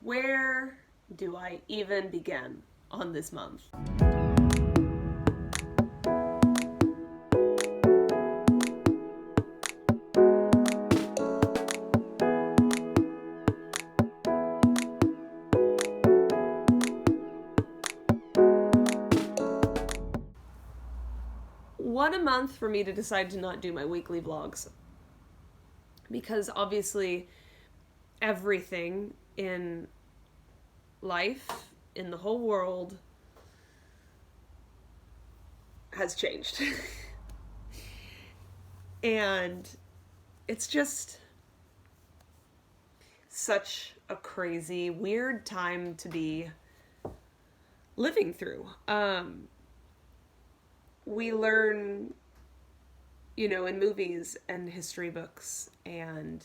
Where do I even begin on this month? What a month for me to decide to not do my weekly vlogs. Because obviously everything in life, in the whole world, has changed. And it's just such a crazy, weird time to be living through. We learn, in movies and history books and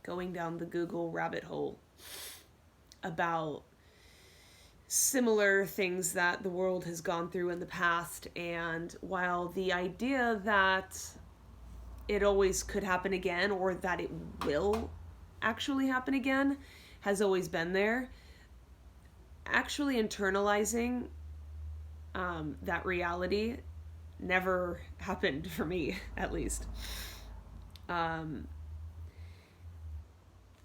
going down the Google rabbit hole about similar things that the world has gone through in the past. And while the idea that it always could happen again, or that it will actually happen again, has always been there, actually internalizing that reality never happened for me, at least.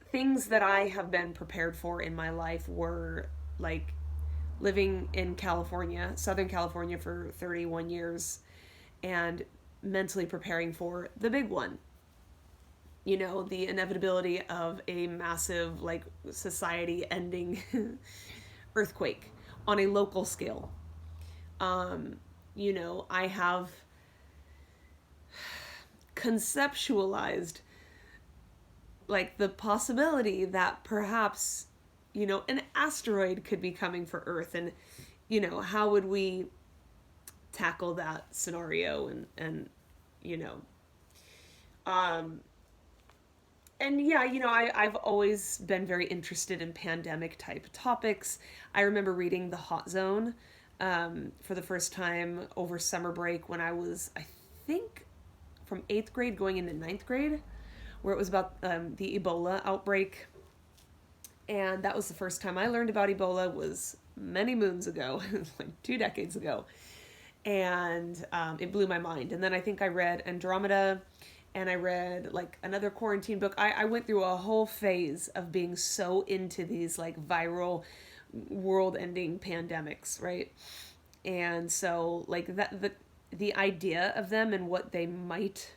Things that I have been prepared for in my life were like living in California, Southern California, for 31 years and mentally preparing for the big one. The inevitability of a massive, society ending earthquake on a local scale. I have conceptualized the possibility that perhaps, an asteroid could be coming for Earth, and, how would we tackle that scenario, and I've always been very interested in pandemic type topics. I remember reading The Hot Zone for the first time over summer break when I was, I think, from 8th grade going into 9th grade, where it was about the Ebola outbreak. And that was the first time I learned about Ebola, was many moons ago, like 2 decades ago. And it blew my mind. And then I think I read Andromeda, and I read another quarantine book. I went through a whole phase of being so into these viral world-ending pandemics, right? And so the idea of them and what they might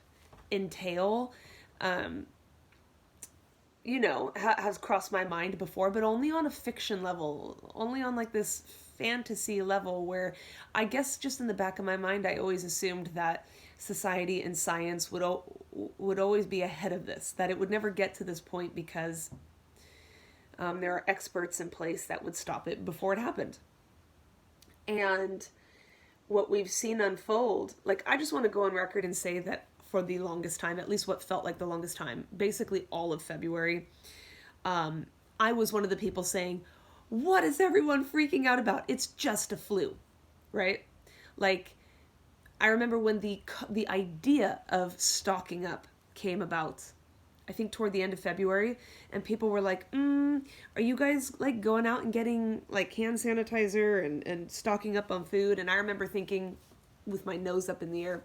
entail, has crossed my mind before, but only on a fiction level, only on this fantasy level, where I guess just in the back of my mind I always assumed that society and science would always be ahead of this, that it would never get to this point because there are experts in place that would stop it before it happened. And what we've seen unfold, I just want to go on record and say that for the longest time, at least what felt like the longest time, basically all of February, I was one of the people saying, what is everyone freaking out about? It's just a flu, right? I remember when the idea of stocking up came about, I think toward the end of February, and people were like, are you guys going out and getting hand sanitizer and stocking up on food? And I remember thinking, with my nose up in the air,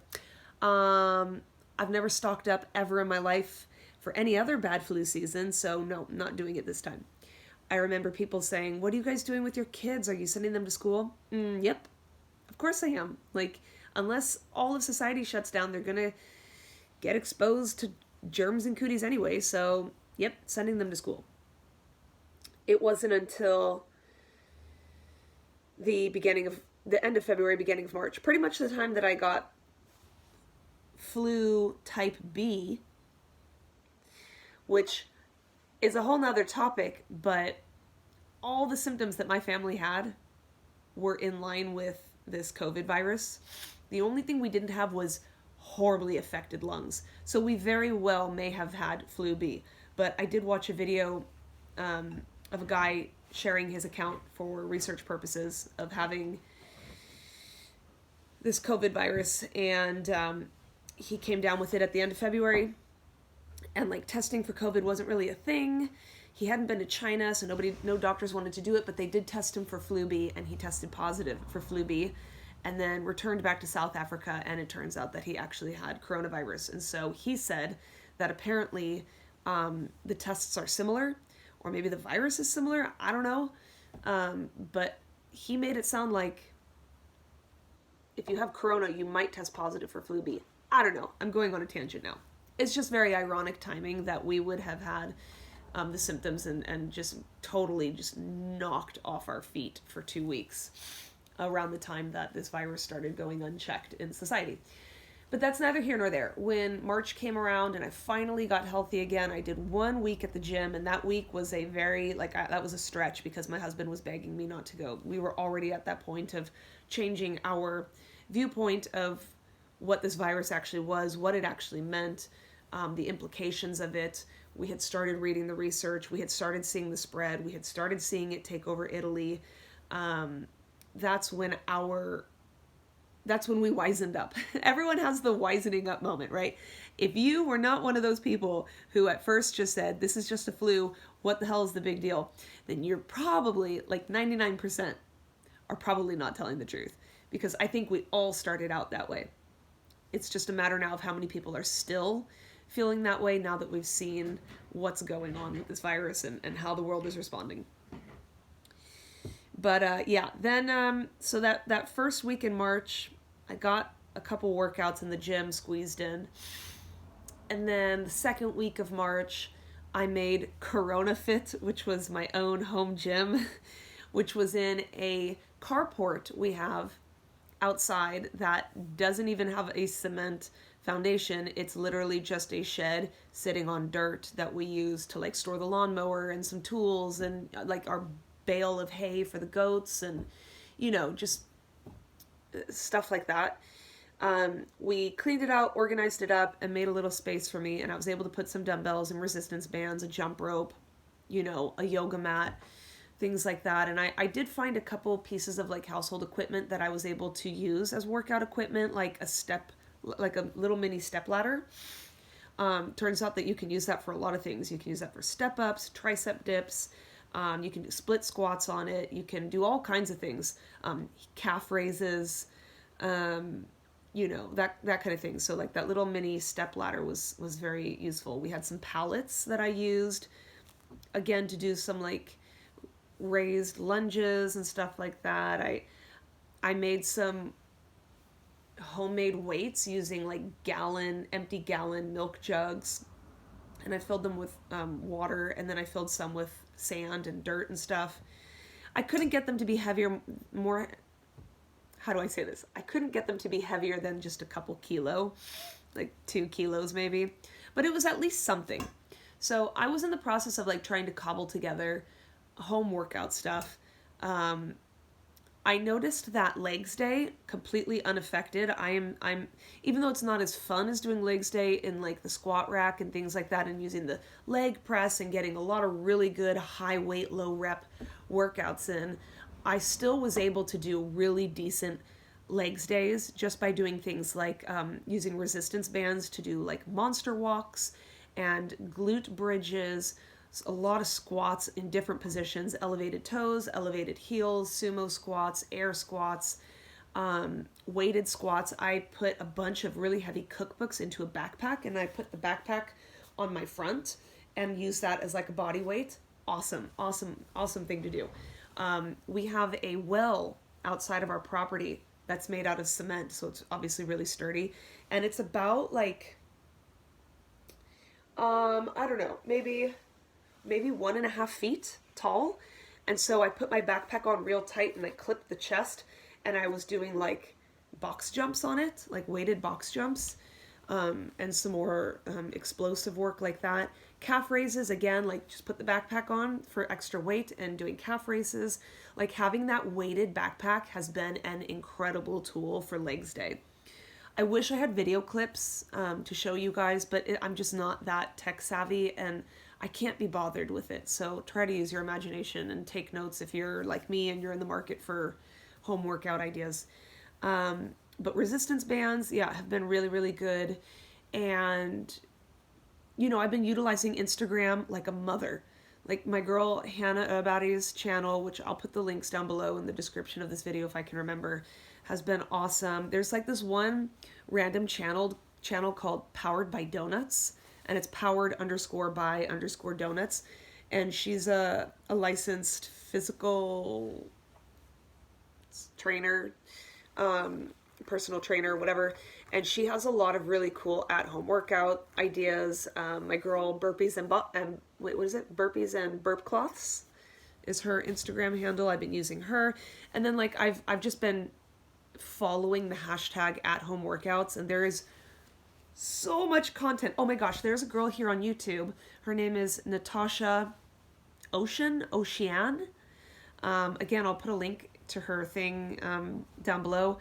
I've never stocked up ever in my life for any other bad flu season, so no, not doing it this time. I remember people saying, what are you guys doing with your kids? Are you sending them to school? Yep, of course I am. Unless all of society shuts down, they're gonna get exposed to germs and cooties anyway, so yep, sending them to school. It wasn't until the end of February, beginning of March, pretty much the time that I got flu type B, which is a whole nother topic, but all the symptoms that my family had were in line with this COVID virus. The only thing we didn't have was horribly affected lungs. So we very well may have had flu B. But I did watch a video of a guy sharing his account for research purposes of having this COVID virus, and he came down with it at the end of February. and like testing for COVID wasn't really a thing. He hadn't been to China, so no doctors wanted to do it, but they did test him for flu B, and he tested positive for flu B, and then returned back to South Africa, and it turns out that he actually had coronavirus. And so he said that apparently the tests are similar, or maybe the virus is similar, I don't know, but he made it sound like if you have corona, you might test positive for flu B. I don't know, I'm going on a tangent now. It's just very ironic timing that we would have had the symptoms and just totally just knocked off our feet for 2 weeks around the time that this virus started going unchecked in society. But that's neither here nor there. When March came around and I finally got healthy again, I did 1 week at the gym, and that week was a very, that was a stretch because my husband was begging me not to go. We were already at that point of changing our viewpoint of what this virus actually was, what it actually meant, the implications of it. We had started reading the research. We had started seeing the spread. We had started seeing it take over Italy. That's when we wisened up. Everyone has the wisening up moment, right? If you were not one of those people who at first just said, this is just a flu, what the hell is the big deal? Then you're probably, like 99% are probably not telling the truth. Because I think we all started out that way. It's just a matter now of how many people are still feeling that way now that we've seen what's going on with this virus and how the world is responding. But yeah, then so that first week in March, I got a couple workouts in the gym squeezed in. And then the second week of March, I made Corona Fit, which was my own home gym, which was in a carport we have outside that doesn't even have a cement foundation. It's literally just a shed sitting on dirt that we use to like store the lawnmower and some tools and like our bale of hay for the goats and, you know, just stuff like that. We cleaned it out, organized it up, and made a little space for me, and I was able to put some dumbbells and resistance bands, a jump rope, you know, a yoga mat, things like that. And I did find a couple pieces of like household equipment that I was able to use as workout equipment, like a little mini step ladder. Turns out that you can use that for a lot of things. You can use that for step ups, tricep dips. You can do split squats on it. You can do all kinds of things. Calf raises, you know, that kind of thing. So like that little mini step ladder was very useful. We had some pallets that I used, again, to do some like raised lunges and stuff like that. I made some homemade weights using like empty gallon milk jugs, and I filled them with water, and then I filled some with sand and dirt and stuff. I couldn't get them to be heavier, more, how do I say this? I couldn't get them to be heavier than just a couple kilo, like 2 kilos maybe, but it was at least something. So I was in the process of like trying to cobble together home workout stuff. I noticed that legs day completely unaffected. I'm even though it's not as fun as doing legs day in like the squat rack and things like that, and using the leg press and getting a lot of really good high weight, low rep workouts in, I still was able to do really decent legs days just by doing things like using resistance bands to do like monster walks and glute bridges, a lot of squats in different positions, elevated toes, elevated heels, sumo squats, air squats, weighted squats. I put a bunch of really heavy cookbooks into a backpack, and I put the backpack on my front and use that as like a body weight. Awesome thing to do. We have a well outside of our property that's made out of cement, so it's obviously really sturdy, and it's about like, I don't know, maybe 1.5 feet tall. And so I put my backpack on real tight and I clipped the chest, and I was doing like box jumps on it, like weighted box jumps, and some more explosive work like that. Calf raises, again, like just put the backpack on for extra weight and doing calf raises. Like having that weighted backpack has been an incredible tool for legs day. I wish I had video clips to show you guys, but I'm just not that tech savvy, and I can't be bothered with it. So try to use your imagination and take notes if you're like me and you're in the market for home workout ideas. But resistance bands, yeah, have been really, really good. And I've been utilizing Instagram like a mother. Like my girl Hannah Abadi's channel, which I'll put the links down below in the description of this video if I can remember, has been awesome. There's like this one random channel called Powered by Donuts, and it's powered_by_donuts. And she's a licensed physical trainer, personal trainer, whatever. And she has a lot of really cool at-home workout ideas. My girl Burpees and wait, what is it? Burpees and Burp Cloths is her Instagram handle. I've been using her, and then like I've just been following the hashtag at-home workouts, and there is so much content. Oh my gosh, there's a girl here on YouTube. Her name is Natasha Ocean. Again, I'll put a link to her thing down below.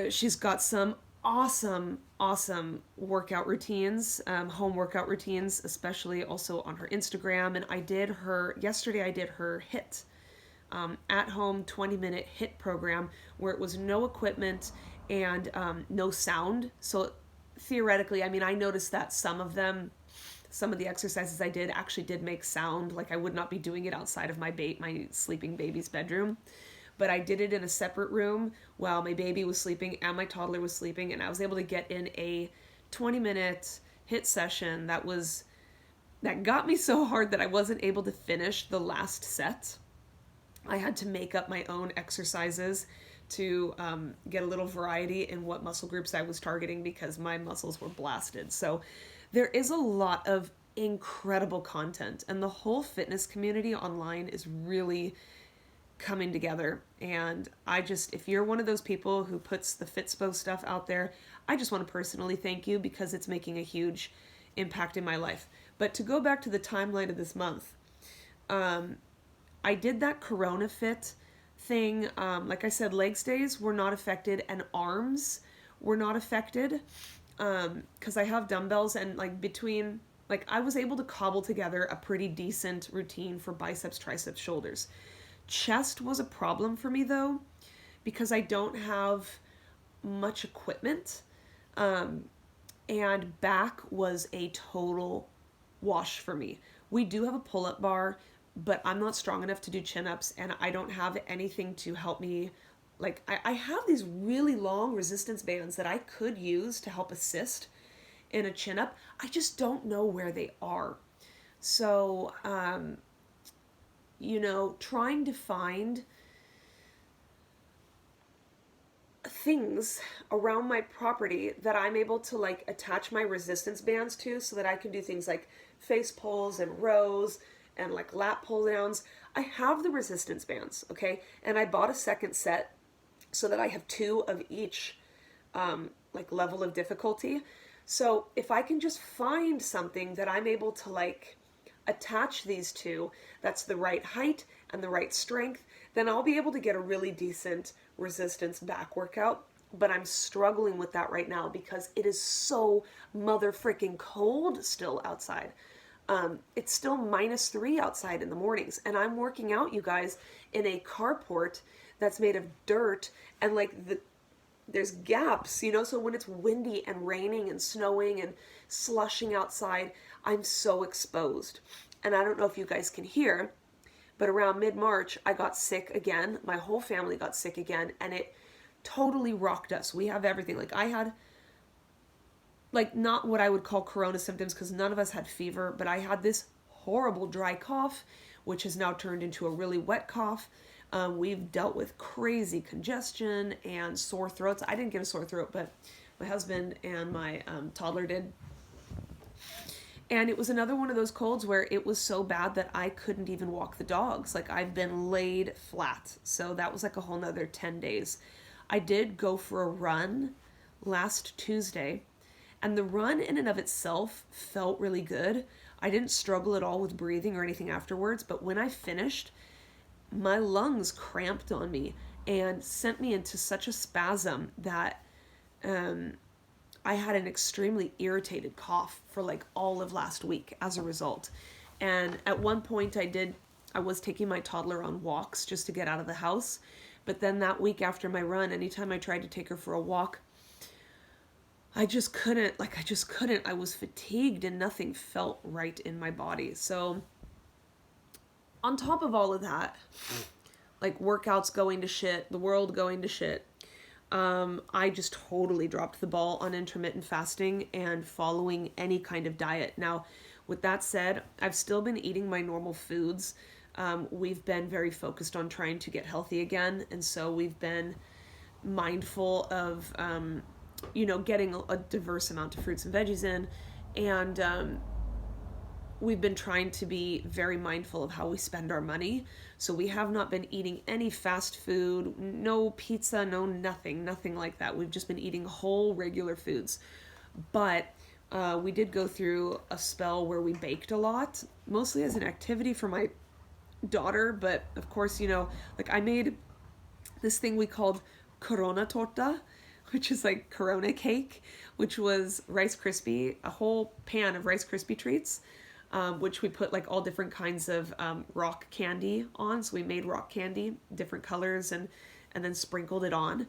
She's got some awesome workout routines, home workout routines, especially also on her Instagram. And yesterday I did her HIIT, at home 20-minute HIIT program, where it was no equipment and no sound. So theoretically, I mean, I noticed that some of the exercises I did actually did make sound. Like I would not be doing it outside of my sleeping baby's bedroom. But I did it in a separate room while my baby was sleeping and my toddler was sleeping, and I was able to get in a 20-minute HIIT session that got me so hard that I wasn't able to finish the last set. I had to make up my own exercises to get a little variety in what muscle groups I was targeting because my muscles were blasted. So there is a lot of incredible content, and the whole fitness community online is really coming together. And if you're one of those people who puts the Fitspo stuff out there, I just want to personally thank you because it's making a huge impact in my life. But to go back to the timeline of this month, I did that Corona Fit thing. Like I said, legs days were not affected and arms were not affected because I have dumbbells, and I was able to cobble together a pretty decent routine for biceps, triceps, shoulders. Chest was a problem for me though, because I don't have much equipment, and back was a total wash for me. We do have a pull-up bar, but I'm not strong enough to do chin-ups, and I don't have anything to help me. Like I have these really long resistance bands that I could use to help assist in a chin-up. I just don't know where they are. So trying to find things around my property that I'm able to like attach my resistance bands to so that I can do things like face pulls and rows and like lat pull downs. I have the resistance bands, okay? And I bought a second set so that I have 2 of each level of difficulty. So if I can just find something that I'm able to like attach these to, that's the right height and the right strength, then I'll be able to get a really decent resistance back workout. But I'm struggling with that right now because it is so mother freaking cold still outside. It's still -3 outside in the mornings, and I'm working out, you guys, in a carport that's made of dirt, and there's gaps, so when it's windy and raining and snowing and slushing outside, I'm so exposed. And I don't know if you guys can hear, but around mid-March, I got sick again. My whole family got sick again, and it totally rocked us. We have everything. Like I had, not what I would call corona symptoms because none of us had fever, but I had this horrible dry cough, which has now turned into a really wet cough. We've dealt with crazy congestion and sore throats. I didn't get a sore throat, but my husband and my toddler did. And it was another one of those colds where it was so bad that I couldn't even walk the dogs. Like I've been laid flat. So that was like a whole nother 10 days. I did go for a run last Tuesday, and the run in and of itself felt really good. I didn't struggle at all with breathing or anything afterwards, but when I finished, my lungs cramped on me and sent me into such a spasm that I had an extremely irritated cough for like all of last week as a result. And at one point I was taking my toddler on walks just to get out of the house. But then that week after my run, anytime I tried to take her for a walk, I just couldn't. I was fatigued and nothing felt right in my body. So on top of all of that, like workouts going to shit, the world going to shit, I just totally dropped the ball on intermittent fasting and following any kind of diet. Now, with that said, I've still been eating my normal foods. We've been very focused on trying to get healthy again, and so we've been mindful of, getting a diverse amount of fruits and veggies in, and we've been trying to be very mindful of how we spend our money. So we have not been eating any fast food, no pizza, no nothing like that. We've just been eating whole regular foods. But we did go through a spell where we baked a lot, mostly as an activity for my daughter. But of course, like I made this thing we called Corona torta, which is like Corona cake, which was Rice Krispie, a whole pan of Rice Krispie treats, which we put like all different kinds of rock candy on. So we made rock candy, different colors, and then sprinkled it on.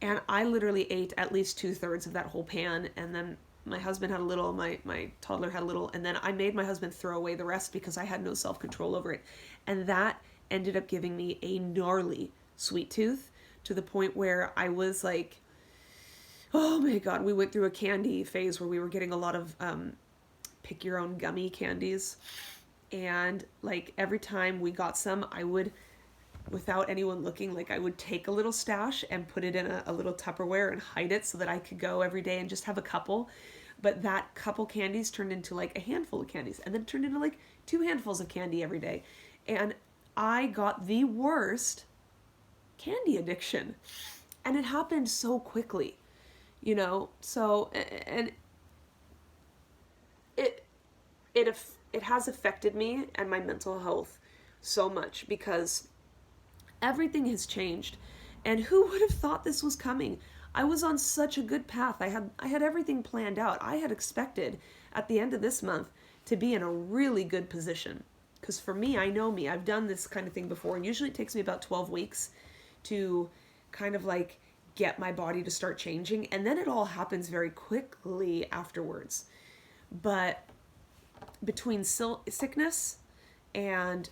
And I literally ate at least 2/3 of that whole pan. And then my husband had a little, my toddler had a little, and then I made my husband throw away the rest because I had no self-control over it. And that ended up giving me a gnarly sweet tooth to the point where I was like, oh my God, we went through a candy phase where we were getting a lot of pick your own gummy candies. And like every time we got some, I would, without anyone looking, like I would take a little stash and put it in a little Tupperware and hide it so that I could go every day and just have a couple. But that couple candies turned into like a handful of candies, and then it turned into like 2 handfuls of candy every day. And I got the worst candy addiction. And it happened so quickly, so, and it has affected me and my mental health so much because everything has changed. And who would have thought this was coming? I was on such a good path. I had everything planned out. I had expected at the end of this month to be in a really good position. Because for me, I know me. I've done this kind of thing before, and usually it takes me about 12 weeks to kind of like get my body to start changing, and then it all happens very quickly afterwards. But between sickness and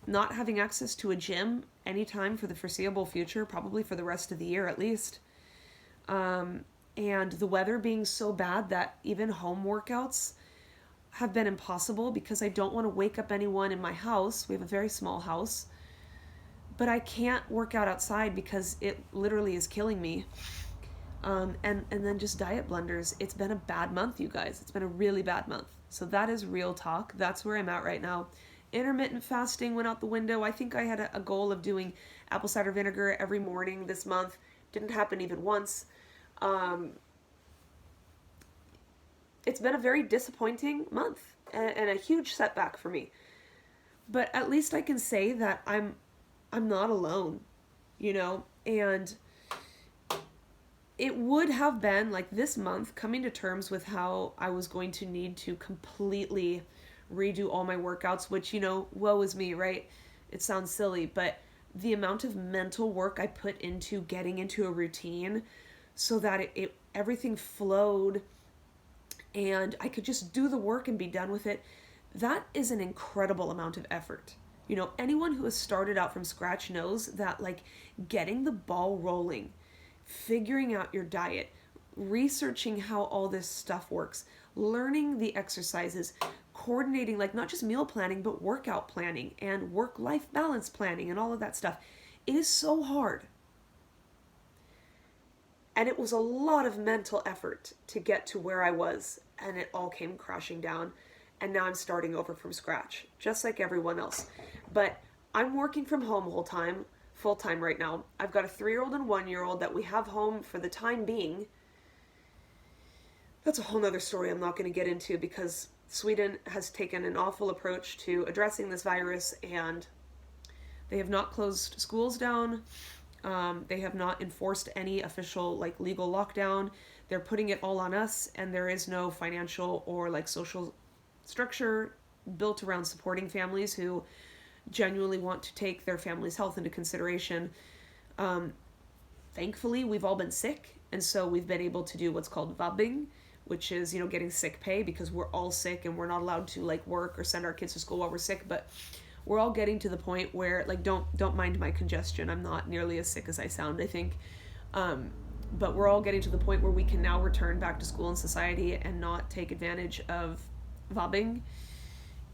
not having access to a gym anytime for the foreseeable future, probably for the rest of the year at least, and the weather being so bad that even home workouts have been impossible because I don't want to wake up anyone in my house. We have a very small house, but I can't work out outside because it literally is killing me. And then just diet blunders. It's been a bad month, you guys. It's been a really bad month. So that is real talk. That's where I'm at right now. Intermittent fasting went out the window. I think I had a goal of doing apple cider vinegar every morning this month. Didn't happen even once. It's been a very disappointing month and a huge setback for me. But at least I can say that I'm not alone, and it would have been like this month coming to terms with how I was going to need to completely redo all my workouts, which, woe is me, right? It sounds silly, but the amount of mental work I put into getting into a routine so that everything flowed and I could just do the work and be done with it, that is an incredible amount of effort. Anyone who has started out from scratch knows that like getting the ball rolling, figuring out your diet, researching how all this stuff works, learning the exercises, coordinating like not just meal planning, but workout planning and work-life balance planning and all of that stuff. It is so hard. And it was a lot of mental effort to get to where I was, and it all came crashing down. And now I'm starting over from scratch, just like everyone else. But I'm working from home full time right now. I've got a 3-year-old and 1-year-old that we have home for the time being. That's a whole nother story I'm not going to get into because Sweden has taken an awful approach to addressing this virus, and they have not closed schools down. They have not enforced any official like legal lockdown. They're putting it all on us, and there is no financial or like social structure built around supporting families who genuinely want to take their family's health into consideration. Thankfully, we've all been sick And so we've been able to do what's called vabbing, which is, you know, getting sick pay, because we're all sick and we're not allowed to like work or send our kids to school while we're sick. But we're all getting to the point where, like, don't mind my congestion. I'm not nearly as sick as I sound, I think. But we're all getting to the point where we can now return back to school and society and not take advantage of vabbing.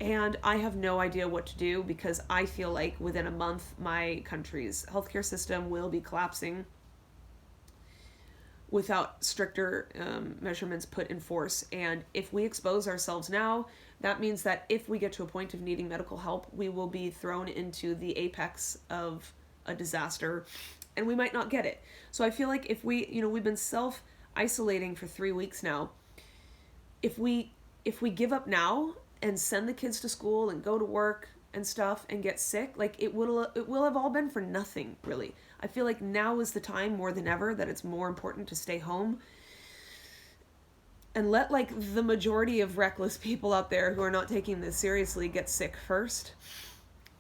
And I have no idea what to do, because I feel like within a month my country's healthcare system will be collapsing without stricter measurements put in force. And if we expose ourselves now, that means that if we get to a point of needing medical help, we will be thrown into the apex of a disaster, and we might not get it. So I feel like if we, you know, we've been self-isolating for 3 weeks now. If we give up now and send the kids to school and go to work and stuff and get sick, like, it will have all been for nothing, really. I feel like now is the time more than ever that it's more important to stay home and let, like, the majority of reckless people out there who are not taking this seriously get sick first,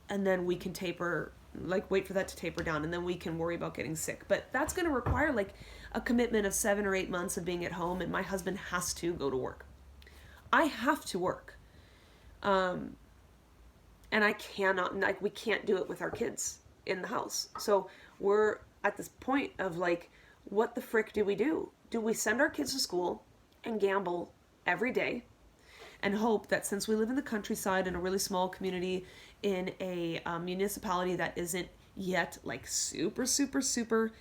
and then we can taper, like, wait for that to taper down, and then we can worry about getting sick. But that's going to require, like, a commitment of 7 or 8 months of being at home, and my husband has to go to work. I have to work. And I cannot, like, we can't do it with our kids in the house. So we're at this point of, like, what the frick do we do? Do we send our kids to school and gamble every day and hope that, since we live in the countryside in a really small community in a municipality that isn't yet, like, super, super, super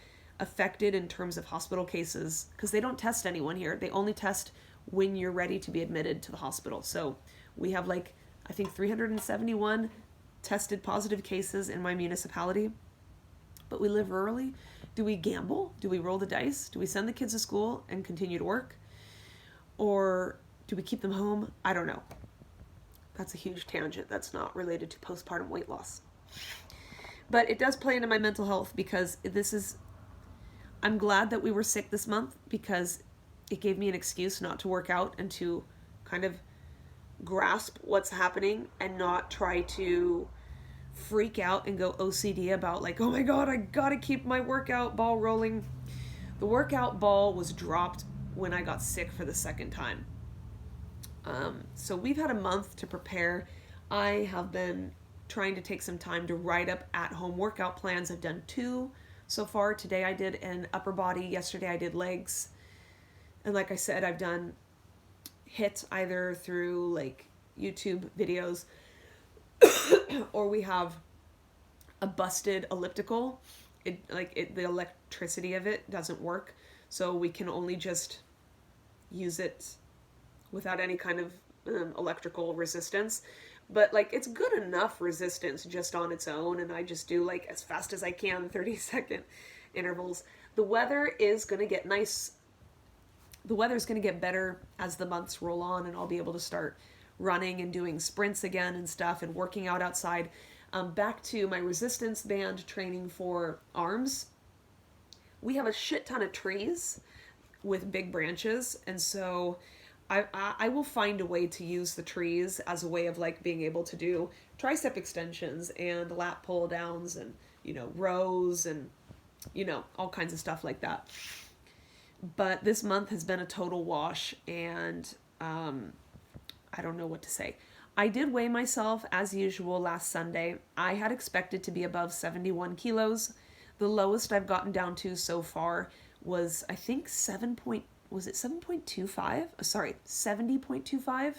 affected in terms of hospital cases, because they don't test anyone here. They only test when you're ready to be admitted to the hospital. So we have, like, I think 371 tested positive cases in my municipality, but we live rurally. Do we gamble? Do we roll the dice? Do we send the kids to school and continue to work? Or do we keep them home? I don't know. That's a huge tangent. That's not related to postpartum weight loss. But it does play into my mental health, because I'm glad that we were sick this month, because it gave me an excuse not to work out and to kind of grasp what's happening and not try to freak out and go OCD about, like, oh my God, I gotta keep my workout ball rolling. The workout ball was dropped when I got sick for the second time. So we've had a month to prepare. I have been trying to take some time to write up at-home workout plans. I've done 2 so far. Today I did an upper body. Yesterday I did legs. And like I said, I've done HIIT either through, like, YouTube videos or we have a busted elliptical. The electricity of it doesn't work, so we can only just use it without any kind of electrical resistance. But, like, it's good enough resistance just on its own, and I just do, like, as fast as I can, 30-second intervals. The weather is going to get nice. The weather's going to get better as the months roll on, and I'll be able to start running and doing sprints again and stuff and working out outside. Back to my resistance band training for arms. We have a shit ton of trees with big branches, and so I will find a way to use the trees as a way of, like, being able to do tricep extensions and lat pull downs and, you know, rows and, you know, all kinds of stuff like that. But this month has been a total wash, and I don't know what to say. I did weigh myself as usual last Sunday. I had expected to be above 71 kilos. The lowest I've gotten down to so far was, I think, 7.25? Sorry, 70.25.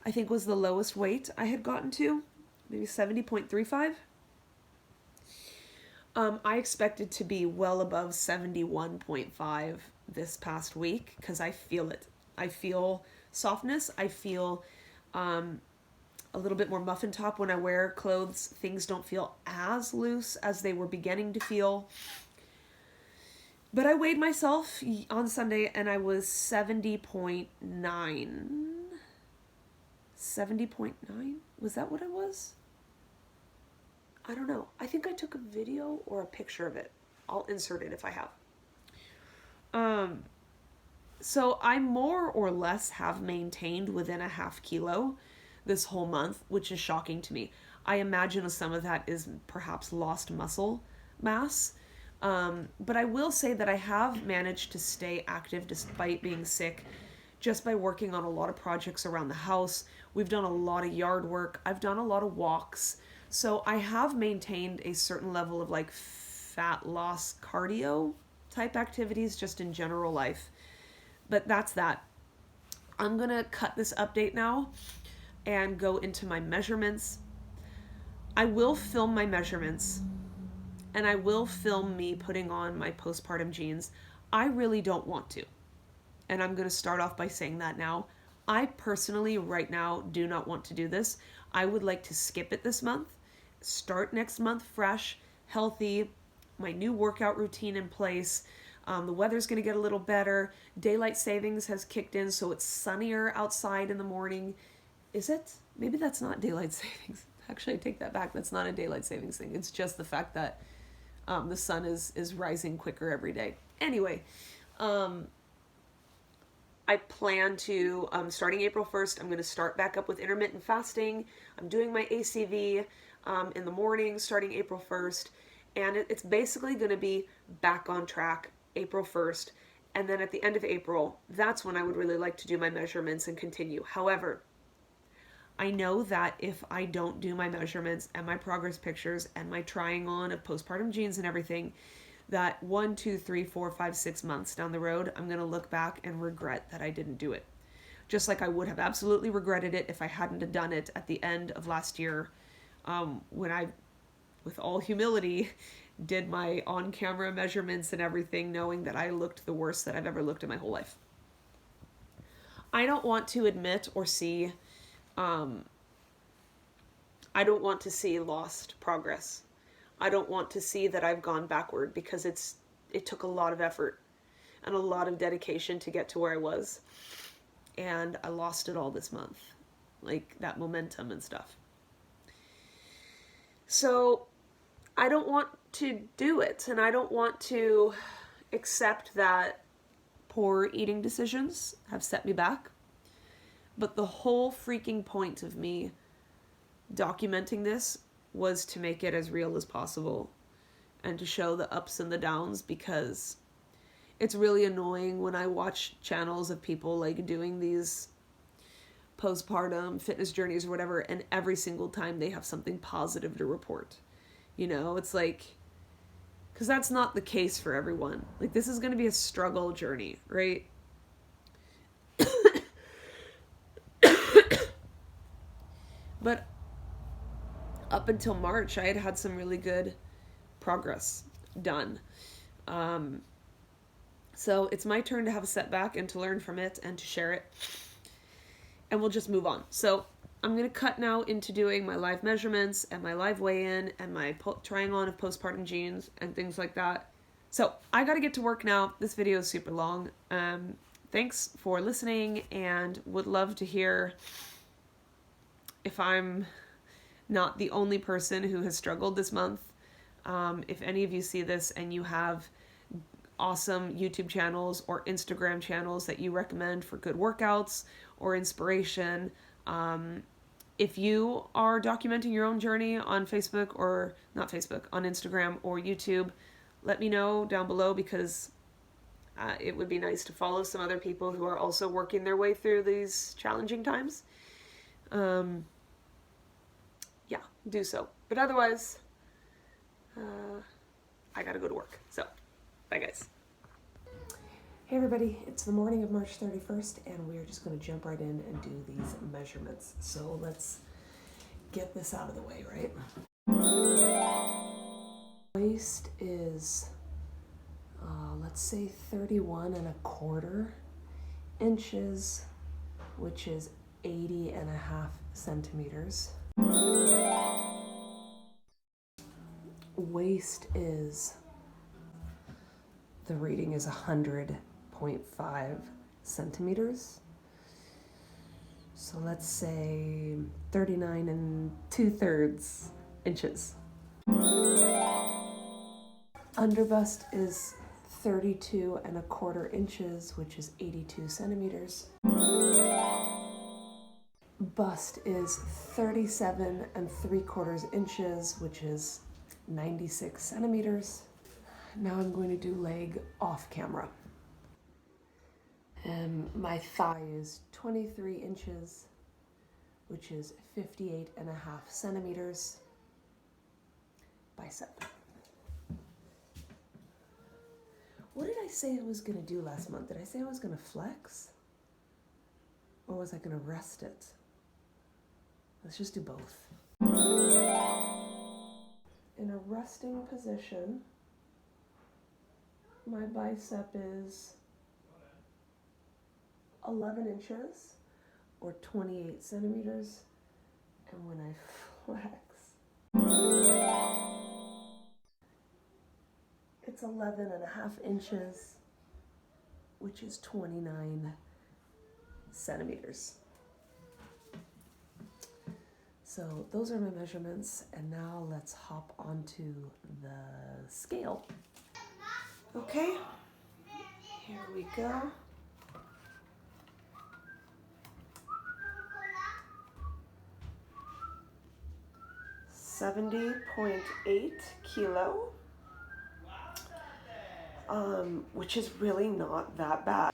I think was the lowest weight I had gotten to. Maybe 70.35. I expected to be well above 71.5 this past week, because I feel it. I feel softness. I feel a little bit more muffin top when I wear clothes. Things don't feel as loose as they were beginning to feel. But I weighed myself on Sunday and I was 70.9. 70.9? Was that what I was? I don't know. I think I took a video or a picture of it. I'll insert it if I have. So I more or less have maintained within a half kilo this whole month, which is shocking to me. I imagine some of that is perhaps lost muscle mass, But I will say that I have managed to stay active despite being sick just by working on a lot of projects around the house. We've done a lot of yard work. I've done a lot of walks. So I have maintained a certain level of like fat loss cardio type activities just in general life. But that's that. I'm going to cut this update now and go into my measurements. I will film my measurements and I will film me putting on my postpartum jeans. I really don't want to. And I'm going to start off by saying that now. I personally, right now, do not want to do this. I would like to skip it this month, start next month fresh, healthy, my new workout routine in place. The weather's going to get a little better. Daylight savings has kicked in, so it's sunnier outside in the morning. Is it? Maybe that's not daylight savings. Actually, I take that back. That's not a daylight savings thing. It's just the fact that the sun is rising quicker every day. Anyway, I plan to, starting April 1st, I'm going to start back up with intermittent fasting. I'm doing my ACV in the morning starting April 1st. And it's basically going to be back on track April 1st. And then at the end of April, that's when I would really like to do my measurements and continue. However, I know that if I don't do my measurements and my progress pictures and my trying on of postpartum jeans and everything, that 1, 2, 3, 4, 5, 6 months down the road, I'm going to look back and regret that I didn't do it. Just like I would have absolutely regretted it if I hadn't have done it at the end of last year, when I, with all humility, did my on-camera measurements and everything, knowing that I looked the worst that I've ever looked in my whole life. I don't want to admit or see, I don't want to see lost progress. I don't want to see that I've gone backward, because it took a lot of effort and a lot of dedication to get to where I was. And I lost it all this month, like that momentum and stuff. So I don't want to do it, and I don't want to accept that poor eating decisions have set me back. But the whole freaking point of me documenting this was to make it as real as possible and to show the ups and the downs, because it's really annoying when I watch channels of people like doing these postpartum fitness journeys or whatever, and every single time they have something positive to report. You know, it's like, because that's not the case for everyone. Like, this is going to be a struggle journey, right? But up until March, I had had some really good progress done. So it's my turn to have a setback and to learn from it and to share it. And we'll just move on. So I'm going to cut now into doing my live measurements and my live weigh-in and my trying on of postpartum jeans and things like that. So I got to get to work now. This video is super long. Thanks for listening, and would love to hear if I'm not the only person who has struggled this month. If any of you see this and you have awesome YouTube channels or Instagram channels that you recommend for good workouts or inspiration, if you are documenting your own journey on Facebook, or not Facebook, on Instagram or YouTube, let me know down below, because it would be nice to follow some other people who are also working their way through these challenging times. Yeah, do so. But otherwise, I gotta go to work. So, bye guys. Hey everybody, it's the morning of March 31st, and we are just going to jump right in and do these measurements. So let's get this out of the way, right? Waist is, let's say 31.25 inches, which is 80.5 centimeters. Waist is, the reading is 100.5 centimeters. So let's say 39 2/3 inches. Underbust is 32.25 inches, which is 82 centimeters. Bust is 37 3/4 inches, which is 96 centimeters. Now I'm going to do leg off camera. My thigh is 23 inches, which is 58.5 centimeters. Bicep. What did I say I was going to do last month? Did I say I was going to flex? Or was I going to rest it? Let's just do both. In a resting position, my bicep is 11 inches or 28 centimeters. And when I flex, it's 11.5 inches, which is 29 centimeters. So those are my measurements, and now let's hop onto the scale. Okay, here we go. $70.8 kilo, which is really not that bad.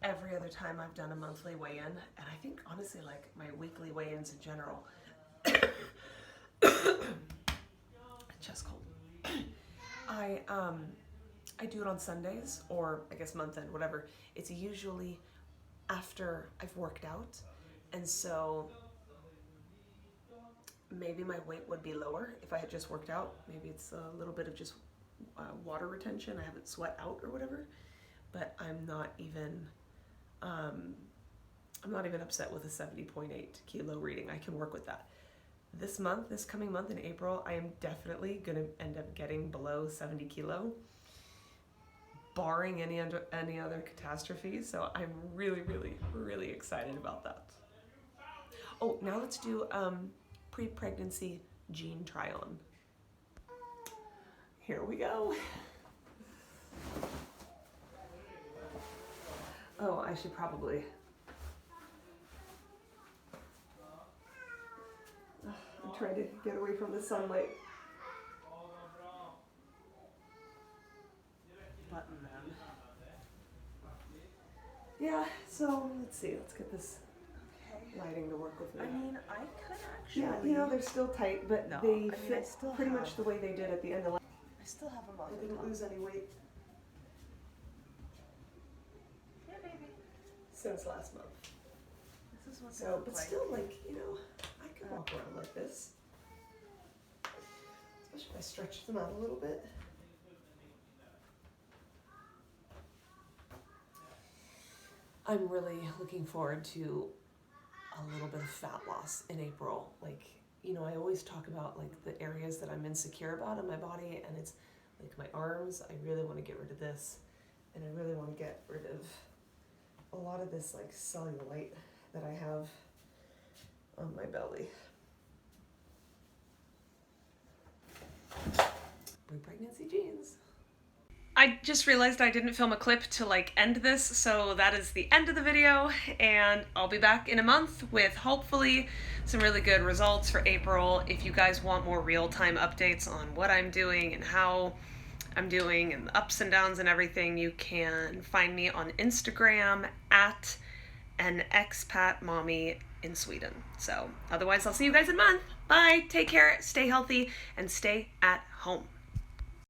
Every other time I've done a monthly weigh-in, and I think honestly like my weekly weigh-ins in general, chest cold. I do it on Sundays, or I guess month end, whatever. It's usually after I've worked out, and so maybe my weight would be lower if I had just worked out. Maybe it's a little bit of just water retention. I haven't sweat out or whatever, but I'm not even upset with a 70.8 kilo reading. I can work with that. This month, this coming month in April, I am definitely gonna end up getting below 70 kilo, barring any other catastrophe. So I'm really, really, really excited about that. Oh, now let's do pre-pregnancy gene try-on. Here we go. Oh, I should probably. I'm trying to get away from the sunlight. Button them. Yeah, so let's see. Let's get this lighting to work with me. I mean, I could actually. Yeah, you know, they're still tight, but No, they I mean, fit pretty much the way they did at the end of last. I still have them on. I didn't lose any weight Yeah, baby. since last month. This is what they So, look but like. still, like, you know, I could walk around like this. Especially if I stretch them out a little bit. I'm really looking forward to a little bit of fat loss in April. Like, you know, I always talk about like the areas that I'm insecure about in my body, and it's like my arms. I really want to get rid of this, and I really want to get rid of a lot of this like cellulite that I have on my belly. Pre-pregnancy jeans. I just realized I didn't film a clip to like end this, so that is the end of the video, and I'll be back in a month with hopefully some really good results for April. If you guys want more real-time updates on what I'm doing and how I'm doing and the ups and downs and everything, you can find me on Instagram at an expat mommy in Sweden. So otherwise, I'll see you guys in a month. Bye, take care, stay healthy, and stay at home.